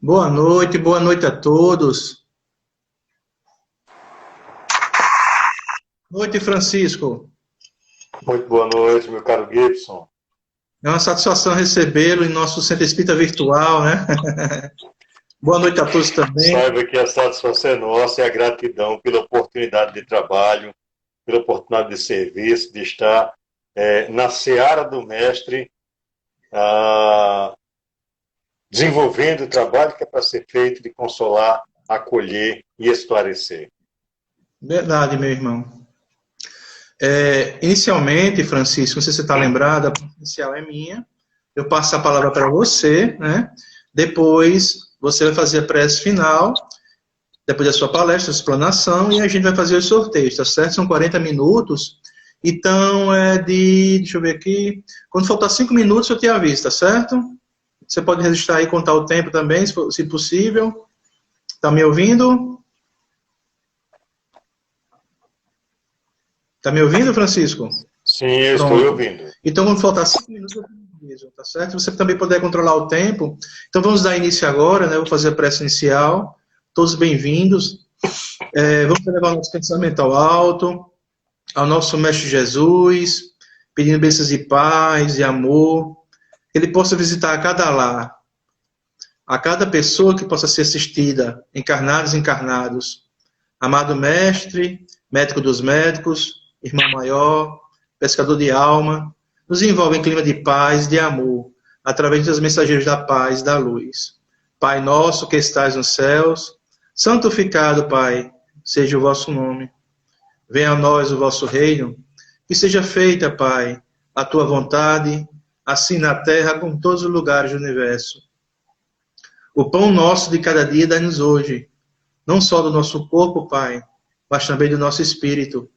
Boa noite a todos. Boa noite, Francisco. Muito boa noite, meu caro Gibson. É uma satisfação recebê-lo em nosso Centro Espírita Virtual, né? Boa noite a todos também. Saiba que a satisfação é nossa e a gratidão pela oportunidade de trabalho, pela oportunidade de serviço, de estar na seara do Mestre, desenvolvendo o trabalho que é para ser feito de consolar, acolher e esclarecer. Verdade, meu irmão. Inicialmente, Francisco, não sei se você está lembrado, a palavra inicial é minha. Eu passo a palavra para você, né? Depois, você vai fazer a prece final, depois da sua palestra, sua explanação, e a gente vai fazer os sorteios, tá certo? São 40 minutos. Então, deixa eu ver aqui. Quando faltar 5 minutos, eu te aviso, tá certo? Você pode registrar aí e contar o tempo também, se possível. Tá me ouvindo? Tá me ouvindo, Francisco? Sim, eu estou Pronto. ouvindo. Então, quando faltar 5 minutos, eu aviso, tá certo? Você também puder controlar o tempo. Então, vamos dar início agora, né? Eu vou fazer a prece inicial. Todos bem-vindos. Vamos levar o nosso pensamento ao alto, ao nosso Mestre Jesus, pedindo bênçãos de paz e amor, que Ele possa visitar a cada lar, a cada pessoa que possa ser assistida, encarnados e encarnados. Amado Mestre, médico dos médicos, irmão maior, pescador de alma, nos envolve em clima de paz e de amor, através dos mensageiros da paz e da luz. Pai nosso que estais nos céus, santificado, Pai, seja o vosso nome. Venha a nós o vosso reino, que seja feita, Pai, a tua vontade, assim na terra como em todos os lugares do universo. O pão nosso de cada dia dá-nos hoje, não só do nosso corpo, Pai, mas também do nosso espírito.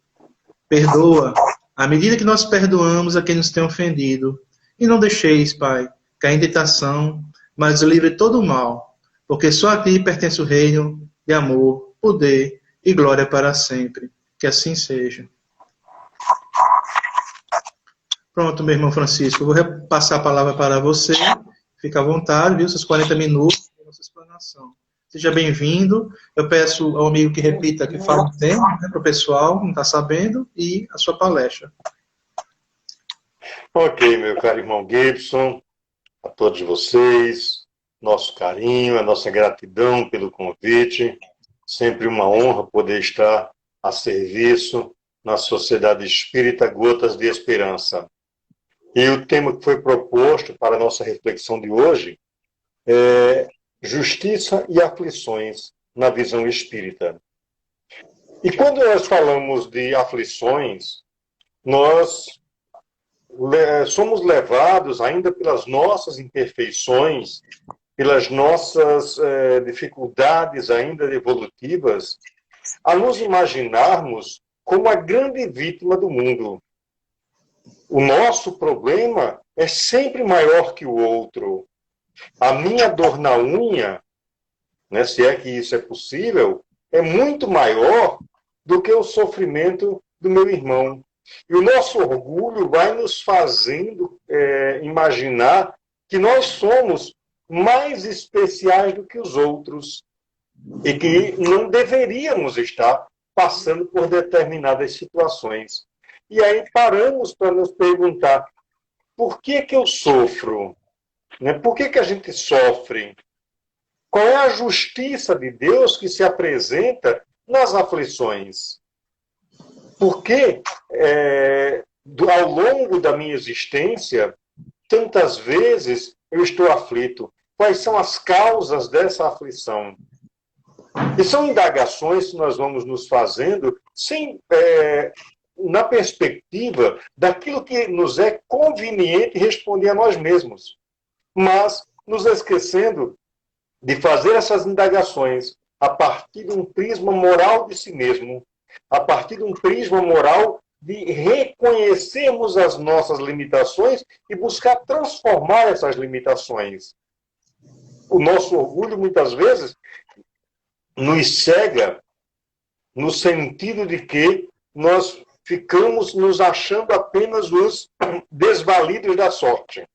Perdoa, à medida que nós perdoamos a quem nos tem ofendido. E não deixeis, Pai, cair em tentação, mas livre todo o mal, porque só a Ti pertence o reino de amor, poder e glória para sempre. Que assim seja. Pronto, meu irmão Francisco, eu vou repassar a palavra para você. Fica à vontade, viu? Seus 40 minutos para nossa explanação. Seja bem-vindo. Eu peço ao amigo que repita, que fale o tema, né, para o pessoal, não está sabendo, e a sua palestra. Ok, meu caro irmão Gibson, a todos vocês, nosso carinho, a nossa gratidão pelo convite. Sempre uma honra poder estar a serviço na Sociedade Espírita Gotas de Esperança. E o tema que foi proposto para a nossa reflexão de hoje é Justiça e Aflições na Visão Espírita. E quando nós falamos de aflições, nós somos levados, ainda pelas nossas imperfeições, pelas nossas dificuldades ainda evolutivas, a nos imaginarmos como a grande vítima do mundo. O nosso problema é sempre maior que o outro. A minha dor na unha, né, se é que isso é possível, é muito maior do que o sofrimento do meu irmão. E o nosso orgulho vai nos fazendo imaginar que nós somos mais especiais do que os outros e que não deveríamos estar passando por determinadas situações. E aí paramos para nos perguntar, por que eu sofro? Né? Por que a gente sofre? Qual é a justiça de Deus que se apresenta nas aflições? Por que, ao longo da minha existência, tantas vezes eu estou aflito? Quais são as causas dessa aflição? E são indagações que nós vamos nos fazendo na perspectiva daquilo que nos é conveniente responder a nós mesmos, mas nos esquecendo de fazer essas indagações a partir de um prisma moral de si mesmo, a partir de um prisma moral de reconhecermos as nossas limitações e buscar transformar essas limitações. O nosso orgulho, muitas vezes, nos cega no sentido de que nós ficamos nos achando apenas os desvalidos da sorte,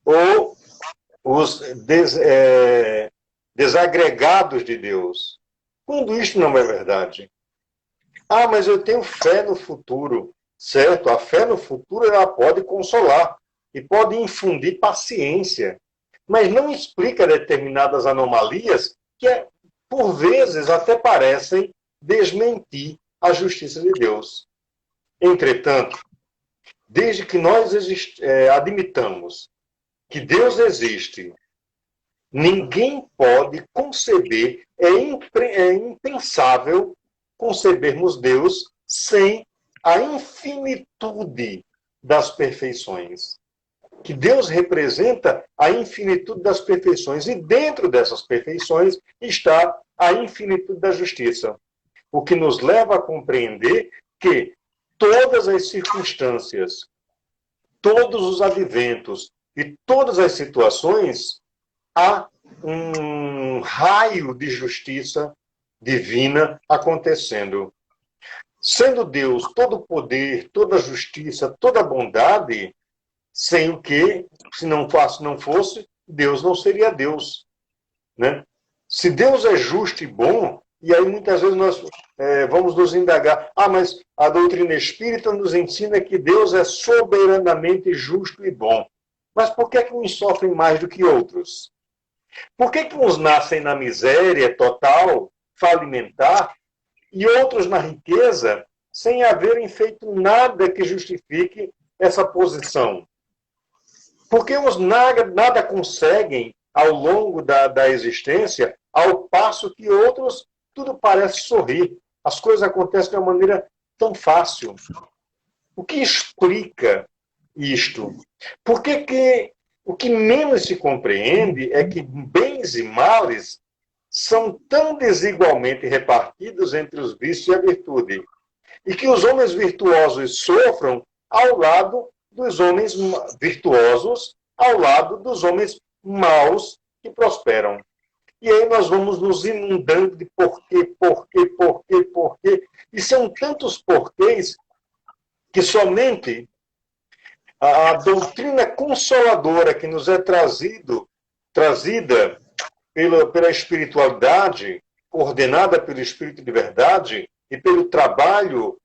ou os desagregados de Deus. Quando isto não é verdade. Ah, mas eu tenho fé no futuro. Certo, a fé no futuro ela pode consolar e pode infundir paciência, mas não explica determinadas anomalias que, por vezes, até parecem desmentir a justiça de Deus. Entretanto, desde que nós admitamos que Deus existe, ninguém pode conceber, é impensável concebermos Deus sem a infinitude das perfeições. Que Deus representa a infinitude das perfeições, e dentro dessas perfeições está a infinitude da justiça. O que nos leva a compreender que todas as circunstâncias, todos os adventos e todas as situações, há um raio de justiça divina acontecendo. Sendo Deus todo o poder, toda a justiça, toda a bondade, sem o que, se não fosse, Deus não seria Deus. Né? Se Deus é justo e bom, e aí muitas vezes nós vamos nos indagar, mas a doutrina espírita nos ensina que Deus é soberanamente justo e bom. Mas por que uns sofrem mais do que outros? Por que uns nascem na miséria total, falimentar, e outros na riqueza, sem haverem feito nada que justifique essa posição? Porque uns nada conseguem ao longo da existência, ao passo que outros tudo parece sorrir. As coisas acontecem de uma maneira tão fácil. O que explica isto? Por que o que menos se compreende é que bens e males são tão desigualmente repartidos entre os vícios e a virtude, e que os homens virtuosos sofram ao lado dos homens virtuosos, ao lado dos homens maus que prosperam. E aí nós vamos nos inundando de porquê. E são tantos porquês que somente a doutrina consoladora que nos é trazida pela espiritualidade, ordenada pelo Espírito de Verdade e pelo trabalho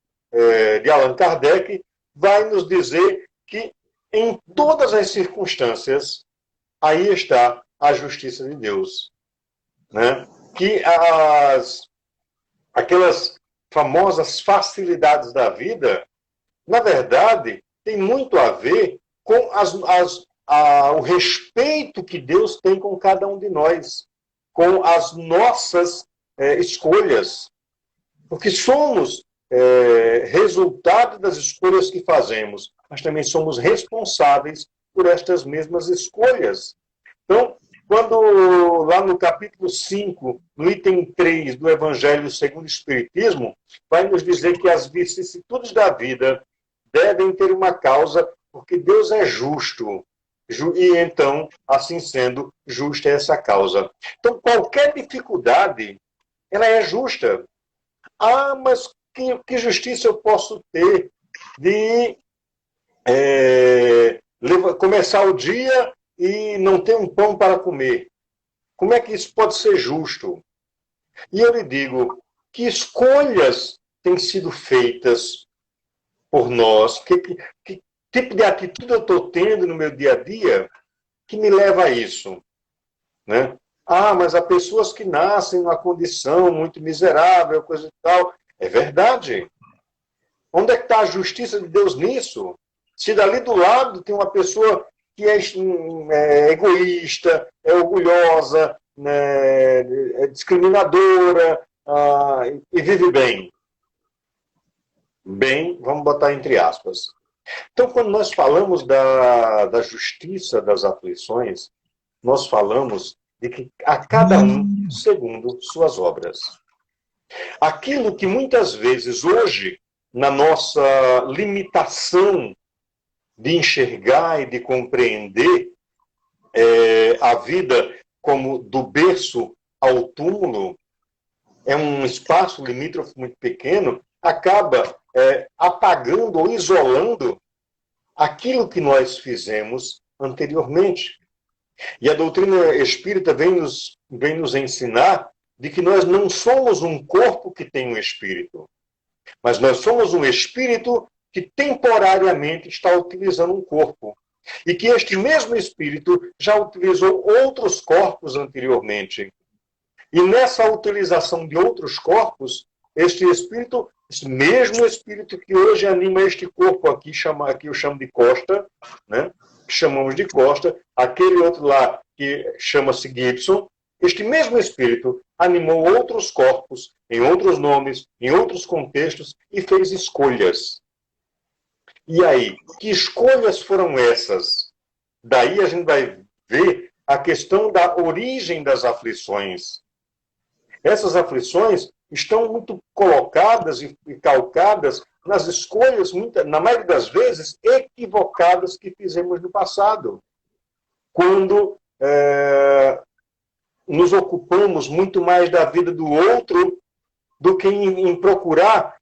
de Allan Kardec, vai nos dizer que em todas as circunstâncias, aí está a justiça de Deus. Né? Que aquelas famosas facilidades da vida, na verdade, tem muito a ver com o respeito que Deus tem com cada um de nós, com as nossas escolhas. Porque somos resultado das escolhas que fazemos, mas também somos responsáveis por estas mesmas escolhas. Então, quando lá no capítulo 5, no item 3 do Evangelho segundo o Espiritismo, vai nos dizer que as vicissitudes da vida devem ter uma causa, porque Deus é justo. E então, assim sendo, justa é essa causa. Então, qualquer dificuldade, ela é justa. Mas que justiça eu posso ter de começar o dia e não ter um pão para comer? Como é que isso pode ser justo? E eu lhe digo, que escolhas têm sido feitas por nós? Que tipo de atitude eu estou tendo no meu dia a dia que me leva a isso? Né? Mas há pessoas que nascem numa condição muito miserável, coisa e tal. É verdade. Onde é que está a justiça de Deus nisso? Se dali do lado tem uma pessoa que é egoísta, é orgulhosa, né, é discriminadora e vive bem. Bem, vamos botar entre aspas. Então, quando nós falamos da justiça das aflições, nós falamos de que a cada um segundo suas obras. Aquilo que muitas vezes hoje, na nossa limitação de enxergar e de compreender a vida como do berço ao túmulo, é um espaço limítrofe muito pequeno, acaba apagando ou isolando aquilo que nós fizemos anteriormente. E a doutrina espírita vem nos ensinar de que nós não somos um corpo que tem um espírito, mas nós somos um espírito que temporariamente está utilizando um corpo. E que este mesmo espírito já utilizou outros corpos anteriormente. E nessa utilização de outros corpos, este espírito, esse mesmo espírito que hoje anima este corpo aqui eu chamo de Costa, né? Que chamamos de Costa, aquele outro lá que chama-se Gibson, este mesmo espírito animou outros corpos, em outros nomes, em outros contextos, e fez escolhas. E aí, que escolhas foram essas? Daí a gente vai ver a questão da origem das aflições. Essas aflições estão muito colocadas e calcadas nas escolhas, na maioria das vezes, equivocadas que fizemos no passado. Quando nos ocupamos muito mais da vida do outro do que em procurar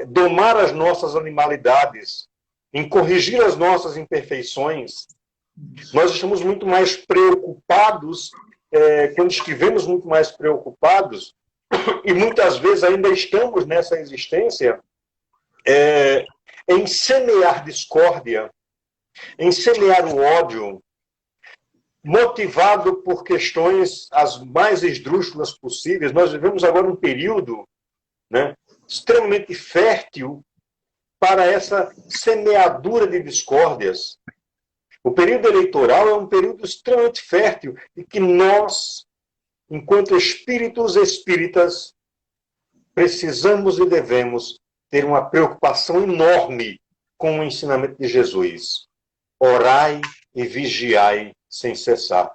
domar as nossas animalidades, em corrigir as nossas imperfeições. Nós estamos muito mais preocupados, quando estivemos muito mais preocupados, e muitas vezes ainda estamos nessa existência, em semear discórdia, em semear o ódio, motivado por questões as mais esdrúxulas possíveis. Nós vivemos agora um período, né, extremamente fértil para essa semeadura de discórdias. O período eleitoral é um período extremamente fértil e que nós, enquanto espíritos espíritas, precisamos e devemos ter uma preocupação enorme com o ensinamento de Jesus. Orai e vigiai sem cessar.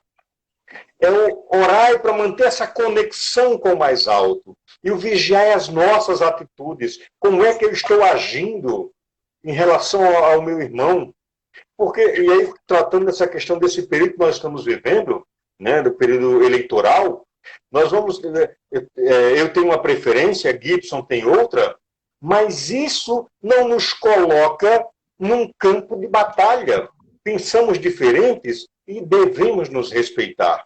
É o orai para manter essa conexão com o mais alto. E o vigiai as nossas atitudes. Como é que eu estou agindo em relação ao meu irmão? Porque, e aí, tratando dessa questão desse período que nós estamos vivendo, né, do período eleitoral, nós vamos. Eu tenho uma preferência, Gibson tem outra, mas isso não nos coloca num campo de batalha. Pensamos diferentes e devemos nos respeitar,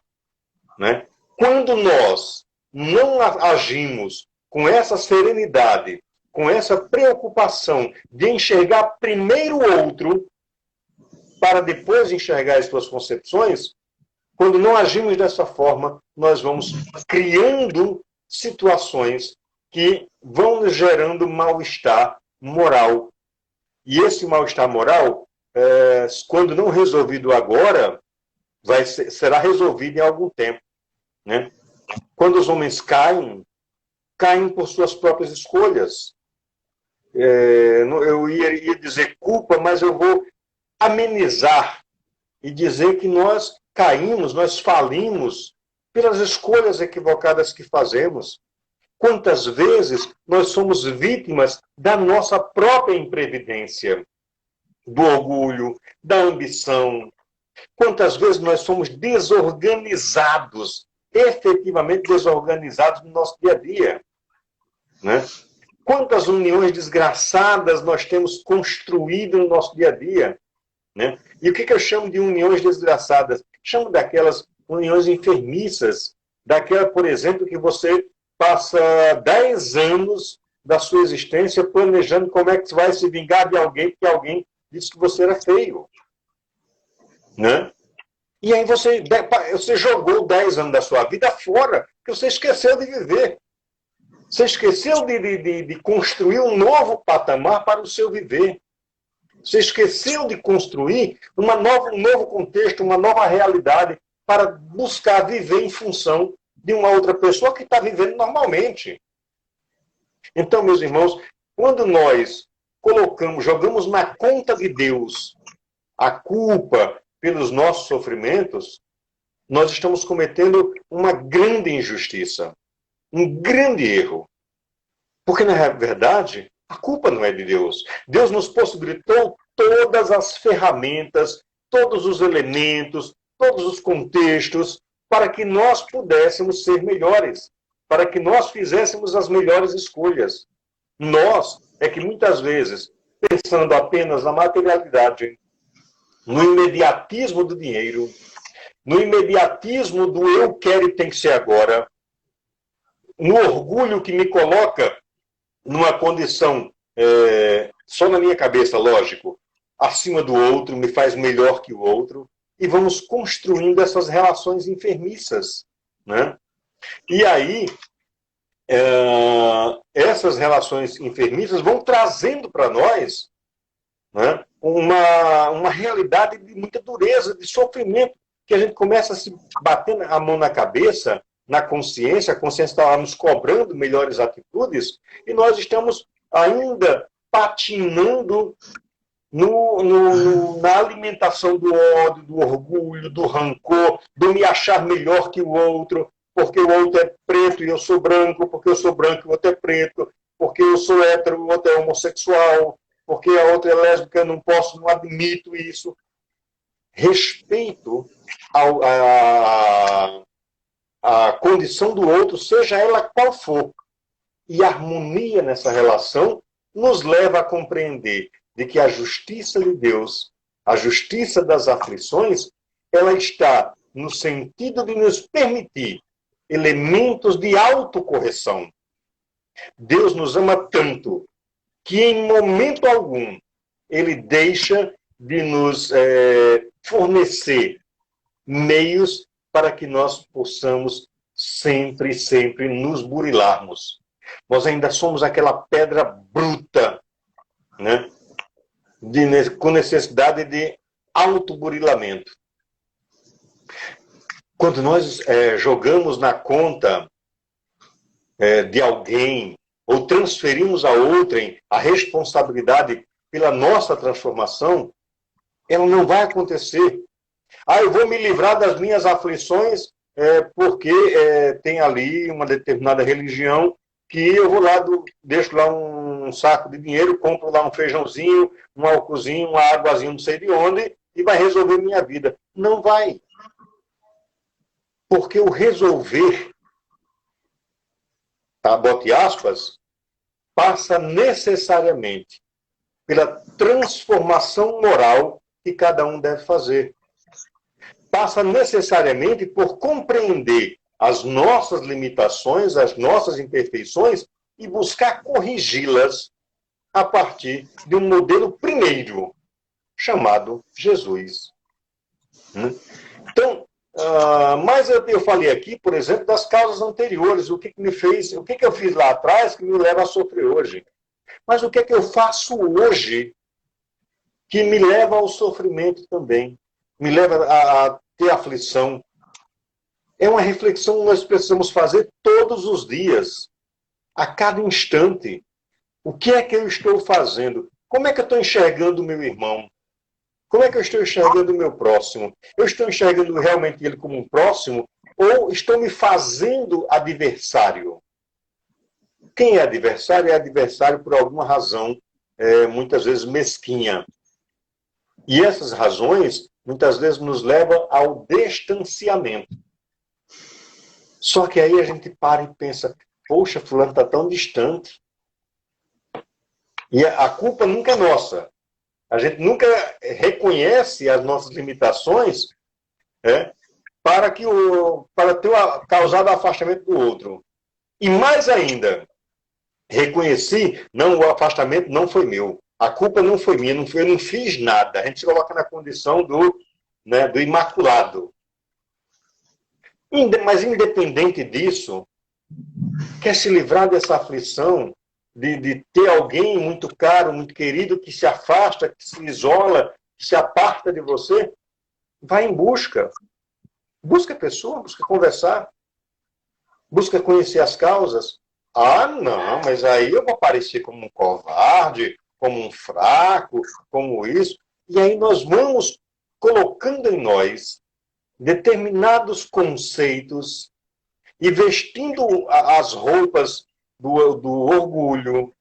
né? Quando nós não agimos com essa serenidade, com essa preocupação de enxergar primeiro o outro, para depois enxergar as suas concepções, quando não agimos dessa forma, nós vamos criando situações que vão nos gerando mal-estar moral. E esse mal-estar moral, quando não resolvido agora, será resolvido em algum tempo, né? Quando os homens caem por suas próprias escolhas. Eu ia dizer culpa, mas eu vou amenizar e dizer que nós caímos, nós falimos pelas escolhas equivocadas que fazemos. Quantas vezes nós somos vítimas da nossa própria imprevidência, do orgulho, da ambição. Quantas vezes nós somos desorganizados, efetivamente desorganizados no nosso dia a dia, né? Quantas uniões desgraçadas nós temos construído no nosso dia a dia, né? E o que eu chamo de uniões desgraçadas? Chamo daquelas uniões enfermiças, daquela, por exemplo, que você passa 10 anos da sua existência planejando como é que você vai se vingar de alguém, porque alguém disse que você era feio, né? E aí você jogou 10 anos da sua vida fora, porque você esqueceu de viver. Você esqueceu de construir um novo patamar para o seu viver. Você esqueceu de construir um novo contexto, uma nova realidade para buscar viver em função de uma outra pessoa que está vivendo normalmente. Então, meus irmãos, quando nós jogamos na conta de Deus a culpa pelos nossos sofrimentos, nós estamos cometendo uma grande injustiça, um grande erro. Porque, na verdade, a culpa não é de Deus. Deus nos possibilitou todas as ferramentas, todos os elementos, todos os contextos, para que nós pudéssemos ser melhores, para que nós fizéssemos as melhores escolhas. Nós é que muitas vezes, pensando apenas na materialidade, no imediatismo do dinheiro, no imediatismo do eu quero e tem que ser agora, no orgulho que me coloca numa condição, só na minha cabeça, lógico, acima do outro, me faz melhor que o outro, e vamos construindo essas relações enfermiças, né? E aí, essas relações enfermiças vão trazendo para nós, né, uma realidade de muita dureza, de sofrimento, que a gente começa a se bater a mão na cabeça, na consciência, a consciência está lá nos cobrando melhores atitudes, e nós estamos ainda patinando na alimentação do ódio, do orgulho, do rancor, do me achar melhor que o outro, porque o outro é preto e eu sou branco, porque eu sou branco e o outro é preto, porque eu sou hétero e o outro é homossexual, porque a outra é lésbica, eu não posso, não admito isso. Respeito à condição do outro, seja ela qual for. E a harmonia nessa relação nos leva a compreender de que a justiça de Deus, a justiça das aflições, ela está no sentido de nos permitir elementos de autocorreção. Deus nos ama tanto que em momento algum ele deixa de nos fornecer meios para que nós possamos sempre, sempre nos burilarmos. Nós ainda somos aquela pedra bruta, né? Com necessidade de autoburilamento. Quando nós jogamos na conta de alguém, ou transferimos a outrem a responsabilidade pela nossa transformação, ela não vai acontecer. Eu vou me livrar das minhas aflições porque tem ali uma determinada religião que eu vou lá, deixo lá um saco de dinheiro, compro lá um feijãozinho, um álcoolzinho, uma águazinha, não sei de onde, e vai resolver minha vida. Não vai. Porque o resolver, tá, bote aspas, passa necessariamente pela transformação moral que cada um deve fazer. Passa necessariamente por compreender as nossas limitações, as nossas imperfeições e buscar corrigi-las a partir de um modelo primeiro, chamado Jesus. Então, mas eu falei aqui, por exemplo, das causas anteriores, o que me fez, o que eu fiz lá atrás que me leva a sofrer hoje. Mas o que é que eu faço hoje que me leva ao sofrimento também, me leva a ter aflição? É uma reflexão que nós precisamos fazer todos os dias, a cada instante. O que é que eu estou fazendo? Como é que eu estou enxergando o meu irmão? Como é que eu estou enxergando o meu próximo? Eu estou enxergando realmente ele como um próximo ou estou me fazendo adversário? Quem é adversário? É adversário por alguma razão, muitas vezes mesquinha. E essas razões, muitas vezes, nos levam ao distanciamento. Só que aí a gente para e pensa, poxa, fulano está tão distante. E a culpa nunca é nossa. A gente nunca reconhece as nossas limitações para ter causado o afastamento do outro. E mais ainda, reconheci, não, o afastamento não foi meu. A culpa não foi minha, eu não fiz nada. A gente se coloca na condição do imaculado. Mas independente disso, quer se livrar dessa aflição, de ter alguém muito caro, muito querido, que se afasta, que se isola, que se aparta de você, vai em busca. Busca a pessoa, busca conversar, busca conhecer as causas. Não, mas aí eu vou aparecer como um covarde, como um fraco, como isso. E aí nós vamos colocando em nós determinados conceitos e vestindo as roupas do orgulho,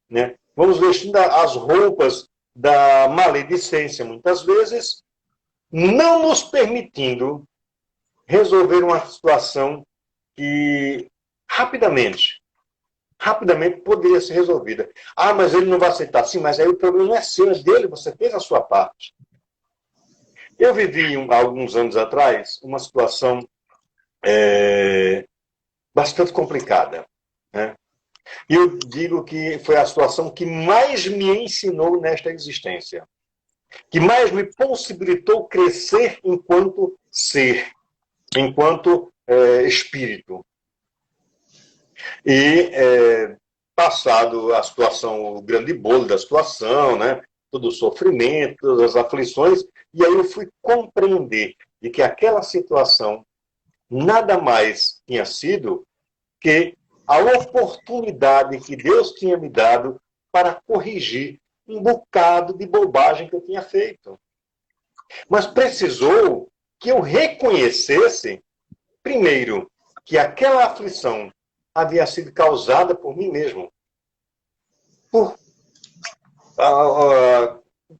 né? Vamos vestindo as roupas da maledicência, muitas vezes, não nos permitindo resolver uma situação que rapidamente poderia ser resolvida. Mas ele não vai aceitar. Sim, mas aí o problema não é seu, é dele, você fez a sua parte. Eu vivi, há alguns anos atrás, uma situação bastante complicada, né? E eu digo que foi a situação que mais me ensinou nesta existência, que mais me possibilitou crescer enquanto ser, enquanto espírito. E, passado a situação, o grande bolo da situação, né? Todo o sofrimento, todas as aflições, e aí eu fui compreender de que aquela situação nada mais tinha sido que a oportunidade que Deus tinha me dado para corrigir um bocado de bobagem que eu tinha feito. Mas precisou que eu reconhecesse, primeiro, que aquela aflição havia sido causada por mim mesmo. Por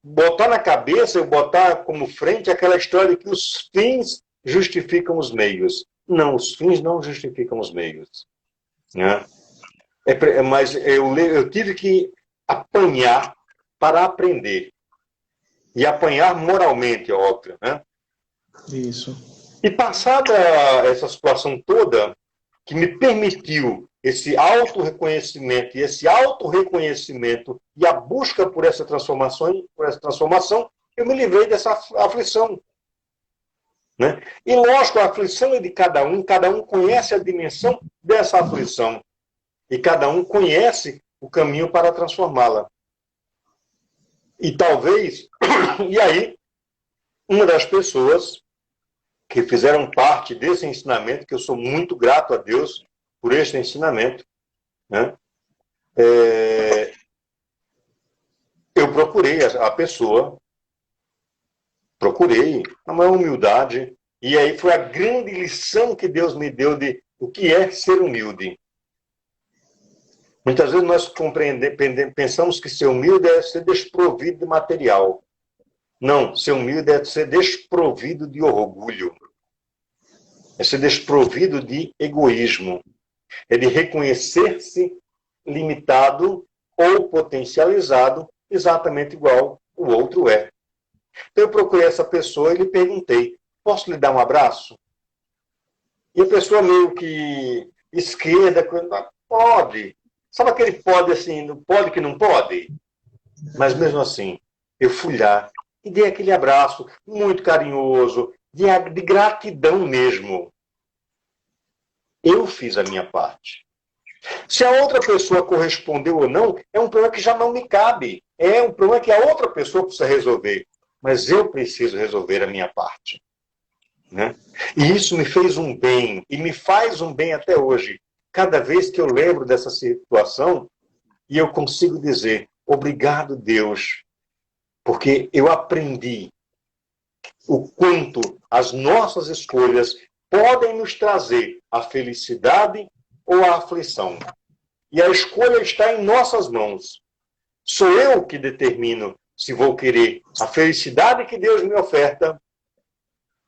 botar na cabeça, eu botar como frente aquela história de que os fins justificam os meios. Não, os fins não justificam os meios. Né? Mas eu tive que apanhar para aprender. E apanhar moralmente, é óbvio. Né? Isso. E passada essa situação toda, que me permitiu esse auto-reconhecimento e a busca por essa transformação, eu me livrei dessa aflição. Né? E lógico, a aflição é de cada um conhece a dimensão dessa aflição. E cada um conhece o caminho para transformá-la. E talvez, e aí, uma das pessoas que fizeram parte desse ensinamento, que eu sou muito grato a Deus por este ensinamento, né? Eu procurei a pessoa, na maior humildade, e aí foi a grande lição que Deus me deu de o que é ser humilde. Muitas vezes nós pensamos que ser humilde é ser desprovido de material. Não, ser humilde é ser desprovido de orgulho. É ser desprovido de egoísmo. É de reconhecer-se limitado ou potencializado exatamente igual o outro é. Então eu procurei essa pessoa e lhe perguntei, posso lhe dar um abraço? E a pessoa meio que esquerda, pode. Sabe aquele pode assim, pode que não pode? Mas mesmo assim, eu fui lá e dei aquele abraço muito carinhoso, de gratidão mesmo. Eu fiz a minha parte. Se a outra pessoa correspondeu ou não, é um problema que já não me cabe. É um problema que a outra pessoa precisa resolver. Mas eu preciso resolver a minha parte. Né? E isso me fez um bem, e me faz um bem até hoje. Cada vez que eu lembro dessa situação, e eu consigo dizer, obrigado, Deus, porque eu aprendi o quanto as nossas escolhas podem nos trazer a felicidade ou a aflição. E a escolha está em nossas mãos. Sou eu que determino se vou querer a felicidade que Deus me oferta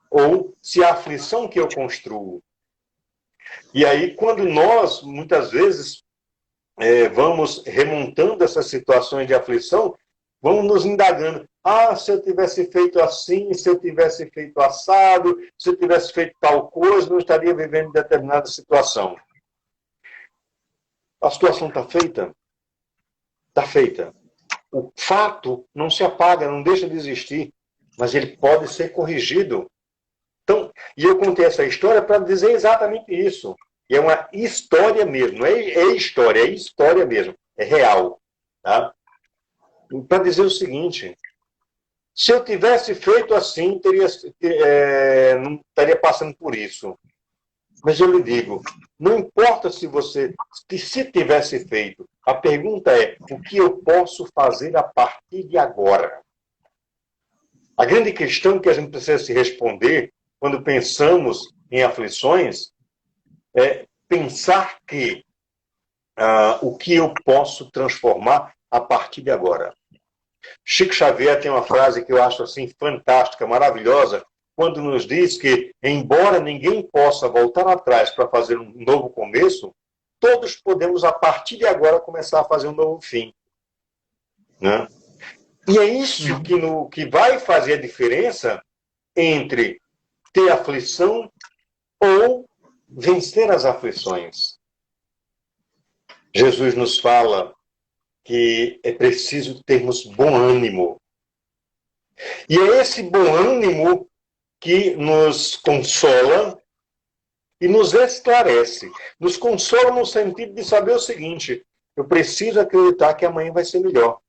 ou se a aflição que eu construo. E aí, quando nós, muitas vezes, vamos remontando essas situações de aflição, vamos nos indagando. Ah, se eu tivesse feito assim, se eu tivesse feito assado, se eu tivesse feito tal coisa, não estaria vivendo determinada situação. A situação está feita? Está feita. O fato não se apaga, não deixa de existir, mas ele pode ser corrigido. Então, e eu contei essa história para dizer exatamente isso. E é uma história mesmo, não é história mesmo, é real. Tá? Para dizer o seguinte, se eu tivesse feito assim, não estaria passando por isso. Mas eu lhe digo, não importa se tivesse feito, a pergunta é, o que eu posso fazer a partir de agora? A grande questão que a gente precisa se responder quando pensamos em aflições é pensar que o que eu posso transformar a partir de agora. Chico Xavier tem uma frase que eu acho assim fantástica, maravilhosa, quando nos diz que, embora ninguém possa voltar atrás para fazer um novo começo, todos podemos, a partir de agora, começar a fazer um novo fim. Né? E é isso que vai fazer a diferença entre ter aflição ou vencer as aflições. Jesus nos fala que é preciso termos bom ânimo. E é esse bom ânimo que nos consola e nos esclarece. Nos consola no sentido de saber o seguinte: eu preciso acreditar que amanhã vai ser melhor.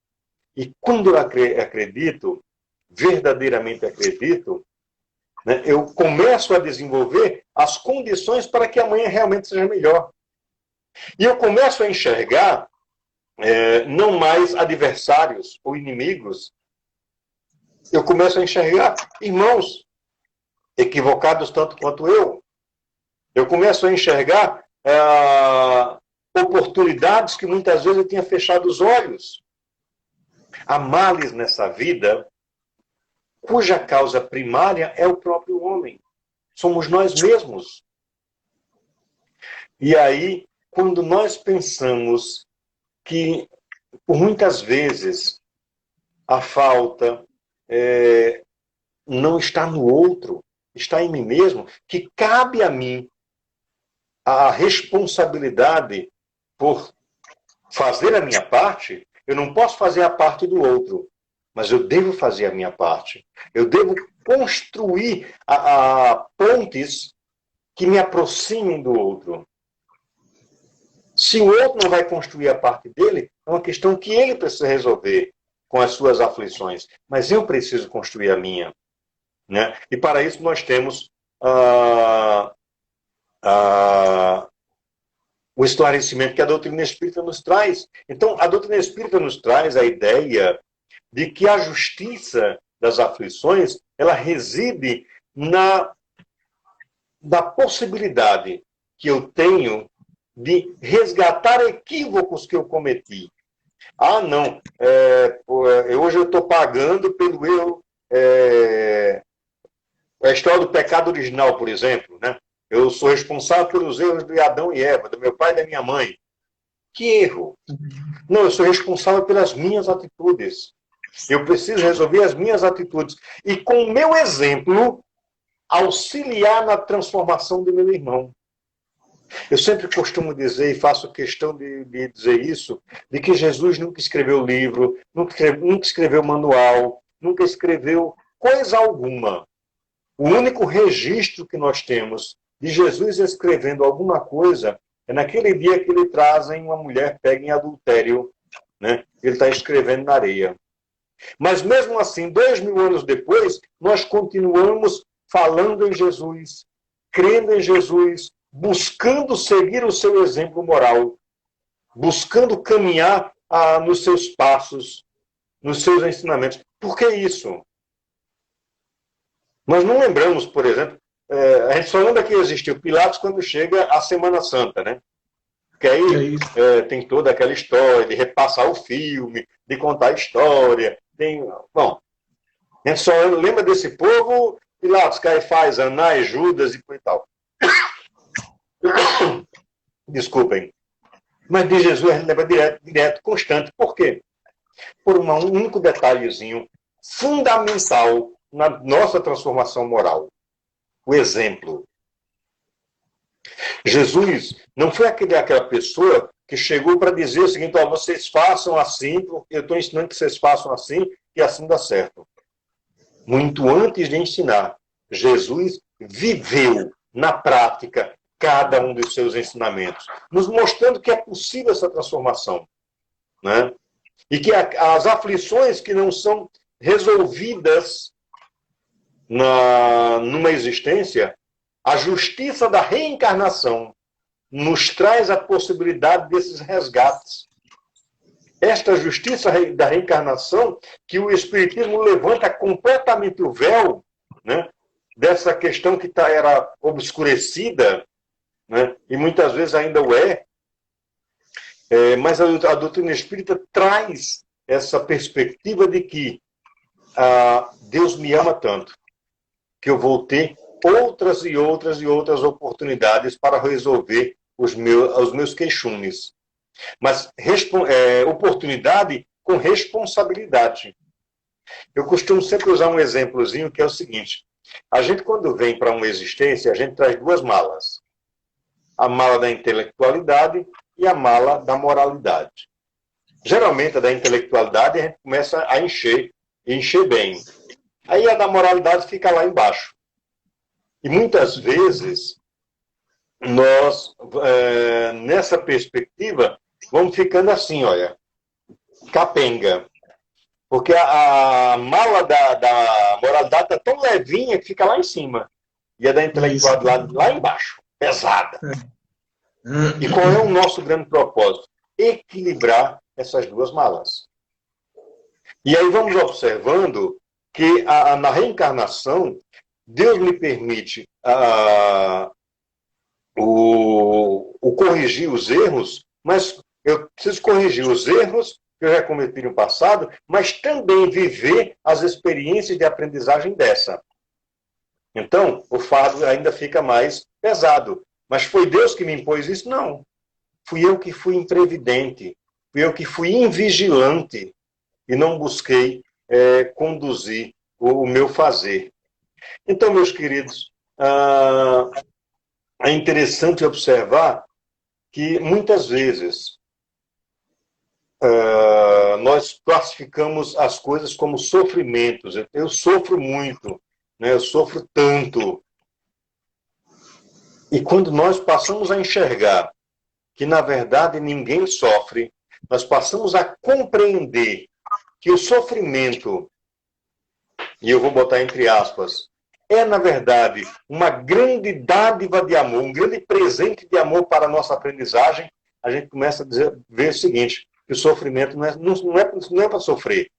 E quando eu acredito, verdadeiramente acredito, né, eu começo a desenvolver as condições para que amanhã realmente seja melhor. E eu começo a enxergar não mais adversários ou inimigos. Eu começo a enxergar irmãos equivocados tanto quanto eu. Eu começo a enxergar oportunidades que muitas vezes eu tinha fechado os olhos. Há males nessa vida cuja causa primária é o próprio homem. Somos nós mesmos. E aí, quando nós pensamos que, por muitas vezes, a falta não está no outro, está em mim mesmo, que cabe a mim a responsabilidade por fazer a minha parte. Eu não posso fazer a parte do outro, mas eu devo fazer a minha parte. Eu devo construir pontes que me aproximem do outro. Se o outro não vai construir a parte dele, é uma questão que ele precisa resolver com as suas aflições. Mas eu preciso construir a minha. Né? E para isso nós temos o esclarecimento que a doutrina espírita nos traz. Então, a doutrina espírita nos traz a ideia de que a justiça das aflições, ela reside na possibilidade que eu tenho de resgatar equívocos que eu cometi. Ah, não, hoje eu estou pagando pelo erro, a história do pecado original, por exemplo, né? Eu sou responsável pelos erros de Adão e Eva, do meu pai e da minha mãe. Que erro? Não, eu sou responsável pelas minhas atitudes. Eu preciso resolver as minhas atitudes. E com o meu exemplo, auxiliar na transformação do meu irmão. Eu sempre costumo dizer, e faço questão de dizer isso, de que Jesus nunca escreveu livro, nunca escreveu manual, nunca escreveu coisa alguma. O único registro que nós temos de Jesus escrevendo alguma coisa é naquele dia que ele trazem uma mulher pega em adultério. Né? Ele está escrevendo na areia. Mas mesmo assim, 2000 anos depois, nós continuamos falando em Jesus, crendo em Jesus, buscando seguir o seu exemplo moral, buscando caminhar nos seus passos, nos seus ensinamentos. Por que isso? Nós não lembramos, por exemplo, a gente só lembra que existiu Pilatos quando chega a Semana Santa, né? Porque aí tem toda aquela história de repassar o filme, de contar a história. Bom, a gente só lembra desse povo, Pilatos, Caifás, Anás, Judas e tal. Desculpem. Mas de Jesus a gente lembra direto, constante. Por quê? Por um único detalhezinho fundamental na nossa transformação moral. O exemplo. Jesus não foi aquela pessoa que chegou para dizer o seguinte: vocês façam assim, porque eu estou ensinando que vocês façam assim, e assim dá certo. Muito antes de ensinar, Jesus viveu na prática cada um dos seus ensinamentos, nos mostrando que é possível essa transformação. Né? E que as aflições que não são resolvidas numa existência, a justiça da reencarnação nos traz a possibilidade desses resgates. Esta justiça da reencarnação, que o Espiritismo levanta completamente o véu, né, dessa questão que era obscurecida, né, e muitas vezes ainda o é, mas a doutrina espírita traz essa perspectiva de que Deus me ama tanto, que eu vou ter outras e outras e outras oportunidades para resolver os meus queixumes. Mas oportunidade com responsabilidade. Eu costumo sempre usar um exemplozinho que é o seguinte: A gente, quando vem para uma existência, a gente traz duas malas. A mala da intelectualidade e a mala da moralidade. Geralmente, a da intelectualidade a gente começa a encher, e encher bem. Aí a da moralidade fica lá embaixo. E muitas vezes, nós, nessa perspectiva, vamos ficando assim, olha, capenga. Porque a mala da moralidade está tão levinha que fica lá em cima. E a da intelectualidade lá embaixo, pesada. E qual é o nosso grande propósito? Equilibrar essas duas malas. E aí vamos observando que na reencarnação, Deus me permite o corrigir os erros, mas eu preciso corrigir os erros que eu já cometi no passado, mas também viver as experiências de aprendizagem dessa. Então, o fardo ainda fica mais pesado. Mas foi Deus que me impôs isso? Não. Fui eu que fui imprevidente. Fui eu que fui invigilante e não busquei conduzir o meu fazer. Então, meus queridos, é interessante observar que muitas vezes nós classificamos as coisas como sofrimentos. Eu sofro muito, né? Eu sofro tanto. E quando nós passamos a enxergar que, na verdade, ninguém sofre, nós passamos a compreender que o sofrimento, e eu vou botar entre aspas, é, na verdade, uma grande dádiva de amor, um grande presente de amor para a nossa aprendizagem, a gente começa a ver o seguinte, que o sofrimento não é para sofrer,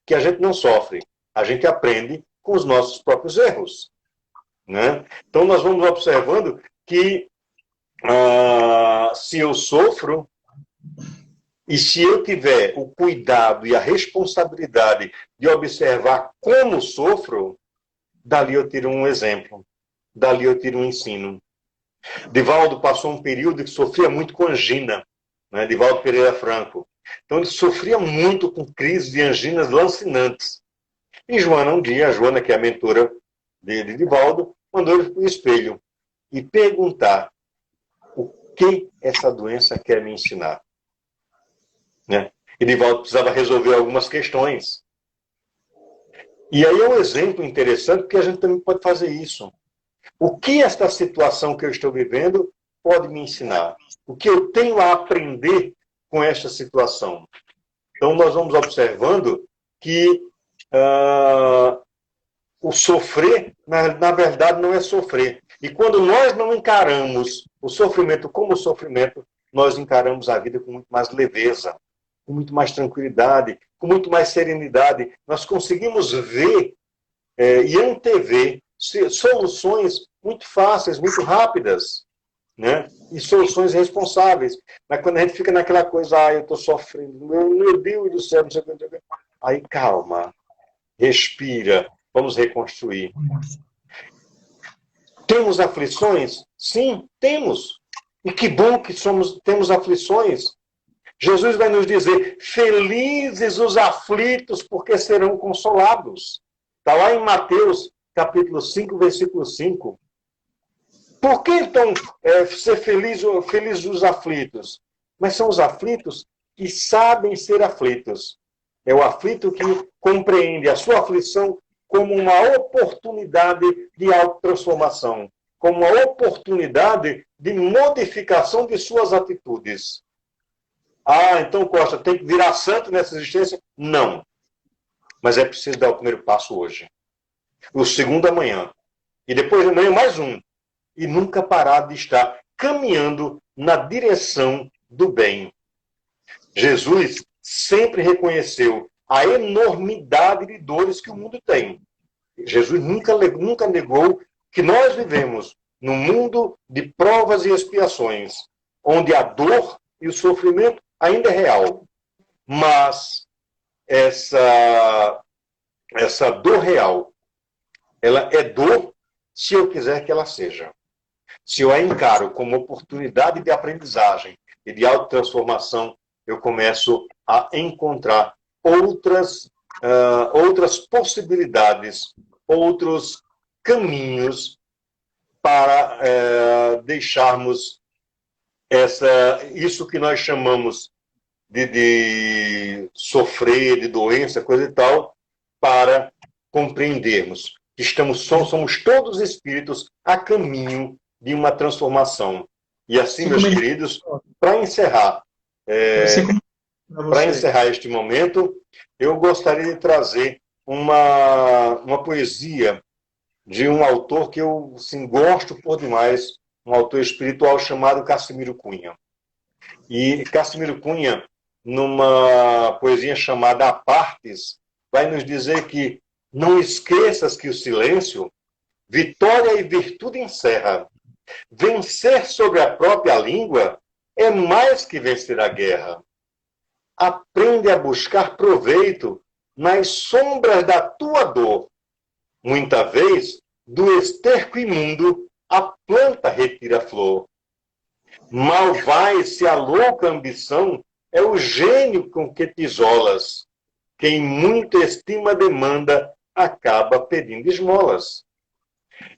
que a gente não sofre, a gente aprende com os nossos próprios erros. Né? Então, nós vamos observando que se eu sofro, e se eu tiver o cuidado e a responsabilidade de observar como sofro, dali eu tiro um exemplo, dali eu tiro um ensino. Divaldo passou um período que sofria muito com angina, né? Divaldo Pereira Franco. Então ele sofria muito com crises de anginas lancinantes. E Joana, um dia, a Joana, que é a mentora de Divaldo, mandou ele para o espelho e perguntar o que essa doença quer me ensinar. Né? E Divaldo precisava resolver algumas questões. E aí é um exemplo interessante, porque a gente também pode fazer isso. O que esta situação que eu estou vivendo pode me ensinar? O que eu tenho a aprender com esta situação? Então, nós vamos observando que o sofrer, na verdade, não é sofrer. E quando nós não encaramos o sofrimento como sofrimento, nós encaramos a vida com muito mais leveza, com muito mais tranquilidade, com muito mais serenidade. Nós conseguimos ver e antever soluções muito fáceis, muito rápidas, né? E soluções responsáveis. Mas quando a gente fica naquela coisa, eu estou sofrendo, meu Deus do céu, não sei o que. Aí calma, respira, vamos reconstruir. Temos aflições? Sim, temos. E que bom que temos aflições. Jesus vai nos dizer, felizes os aflitos, porque serão consolados. Está lá em Mateus, capítulo 5, versículo 5. Por que, então, ser felizes os aflitos? Mas são os aflitos que sabem ser aflitos. É o aflito que compreende a sua aflição como uma oportunidade de autotransformação, como uma oportunidade de modificação de suas atitudes. Ah, então, Costa, tem que virar santo nessa existência? Não. Mas é preciso dar o primeiro passo hoje. O segundo amanhã. E depois de amanhã mais um. E nunca parar de estar caminhando na direção do bem. Jesus sempre reconheceu a enormidade de dores que o mundo tem. Jesus nunca negou que nós vivemos num mundo de provas e expiações, onde a dor e o sofrimento ainda é real. Mas essa dor real, ela é dor se eu quiser que ela seja. Se eu a encaro como oportunidade de aprendizagem e de autotransformação, eu começo a encontrar outras possibilidades, outros caminhos para deixarmos isso que nós chamamos de sofrer, de doença, coisa e tal, para compreendermos que somos todos espíritos a caminho de uma transformação. E assim, meus queridos, para encerrar este momento, eu gostaria de trazer uma poesia de um autor que eu assim, gosto por demais, um autor espiritual chamado Cassimiro Cunha. E Cassimiro Cunha, numa poesia chamada Apartes, vai nos dizer que não esqueças que o silêncio, vitória e virtude encerra. Vencer sobre a própria língua é mais que vencer a guerra. Aprende a buscar proveito nas sombras da tua dor. Muita vez, do esterco imundo, a planta retira a flor. Mal vai se a louca ambição é o gênio com que te isolas. Quem muita estima demanda, acaba pedindo esmolas.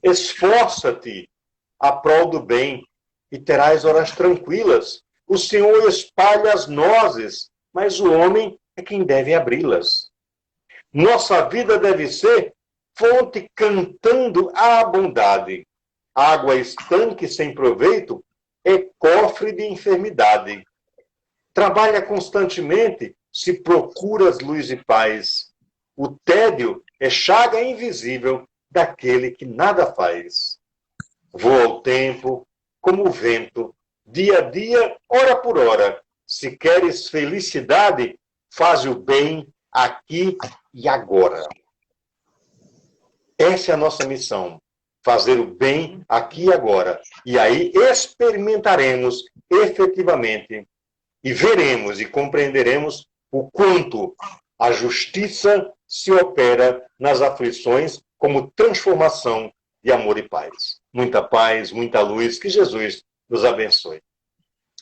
Esforça-te a prol do bem e terás horas tranquilas. O Senhor espalha as nozes, mas o homem é quem deve abri-las. Nossa vida deve ser fonte cantando a bondade. Água estanque sem proveito é cofre de enfermidade. Trabalha constantemente se procuras luz e paz. O tédio é chaga invisível daquele que nada faz. Voa o tempo, como o vento, dia a dia, hora por hora. Se queres felicidade, faz o bem aqui e agora. Essa é a nossa missão, fazer o bem aqui e agora. E aí experimentaremos efetivamente e veremos e compreenderemos o quanto a justiça se opera nas aflições como transformação de amor e paz. Muita paz, muita luz, que Jesus nos abençoe.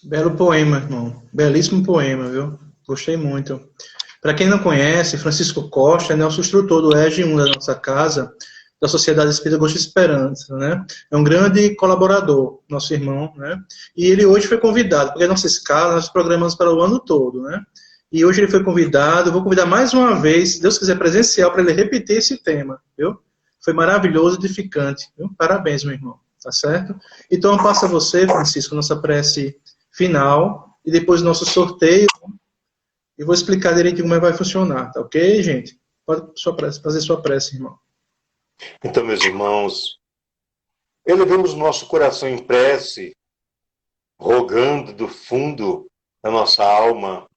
Belo poema, irmão. Belíssimo poema, viu? Gostei muito. Para quem não conhece, Francisco Costa é nosso instrutor do EG 1 da nossa casa, da Sociedade Espírita Gosto e Esperança, né? É um grande colaborador, nosso irmão, né? E ele hoje foi convidado, porque a nossa escala nós programamos para o ano todo, né? E hoje ele foi convidado, vou convidar mais uma vez, se Deus quiser, presencial, para ele repetir esse tema, viu? Foi maravilhoso, edificante, viu? Parabéns, meu irmão, tá certo? Então, eu passo a você, Francisco, nossa prece final, e depois nosso sorteio, e vou explicar direitinho como vai funcionar, tá ok, gente? Pode fazer sua prece, irmão. Então, meus irmãos, elevemos nosso coração em prece, rogando do fundo da nossa alma,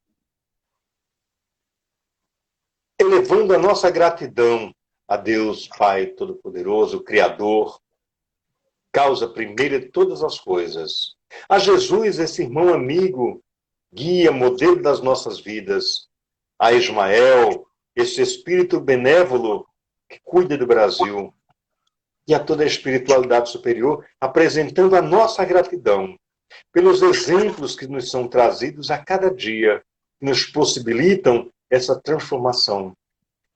elevando a nossa gratidão a Deus, Pai Todo-Poderoso, Criador, causa primeira de todas as coisas. A Jesus, esse irmão amigo, guia, modelo das nossas vidas. A Ismael, esse espírito benévolo que cuida do Brasil. E a toda a espiritualidade superior, apresentando a nossa gratidão pelos exemplos que nos são trazidos a cada dia, que nos possibilitam essa transformação.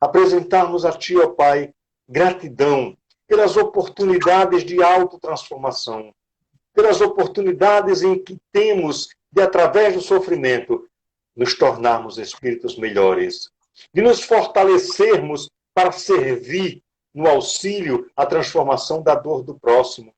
Apresentarmos a Ti, ó Pai, gratidão pelas oportunidades de autotransformação, pelas oportunidades em que temos de, através do sofrimento, nos tornarmos espíritos melhores, de nos fortalecermos para servir no auxílio à transformação da dor do próximo.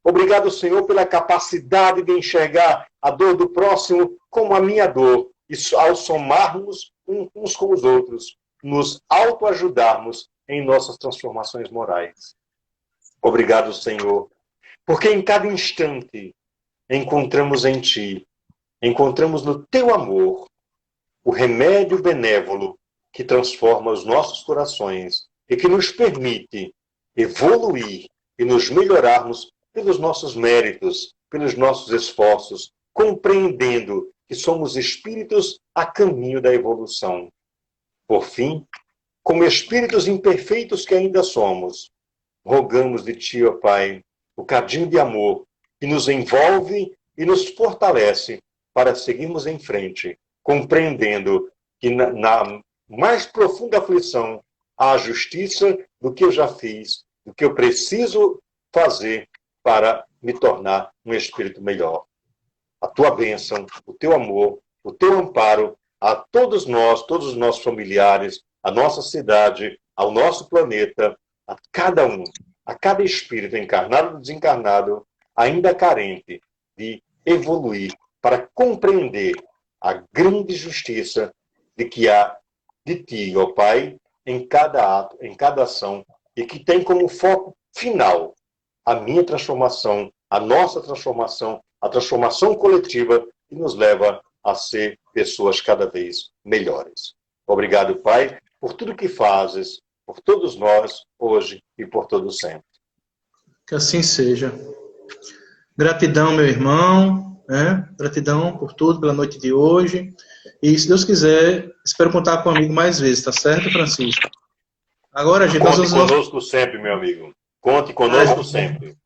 Obrigado, Senhor, pela capacidade de enxergar a dor do próximo como a minha dor, e ao somarmos uns com os outros, nos autoajudarmos em nossas transformações morais. Obrigado, Senhor, porque em cada instante encontramos em Ti, encontramos no Teu amor o remédio benévolo que transforma os nossos corações e que nos permite evoluir e nos melhorarmos pelos nossos méritos, pelos nossos esforços, compreendendo que somos espíritos a caminho da evolução. Por fim, como espíritos imperfeitos que ainda somos, rogamos de Ti, ó Pai, o cadinho de amor que nos envolve e nos fortalece para seguirmos em frente, compreendendo que na mais profunda aflição há a justiça do que eu já fiz do que eu preciso fazer para me tornar um espírito melhor. A tua bênção, o teu amor, o teu amparo a todos nós, todos os nossos familiares, a nossa cidade, ao nosso planeta, a cada um, a cada espírito encarnado ou desencarnado, ainda carente de evoluir para compreender a grande justiça de que há de ti, ó Pai, em cada ato, em cada ação, e que tem como foco final a minha transformação, a nossa transformação, a transformação coletiva que nos leva a ser pessoas cada vez melhores. Obrigado, Pai, por tudo que fazes, por todos nós, hoje e por todo sempre. Que assim seja. Gratidão, meu irmão, né? Gratidão por tudo, pela noite de hoje. E, se Deus quiser, espero contar comigo mais vezes, tá certo, Francisco? Agora, gente, Conte conosco sempre, meu amigo. Conte conosco sempre.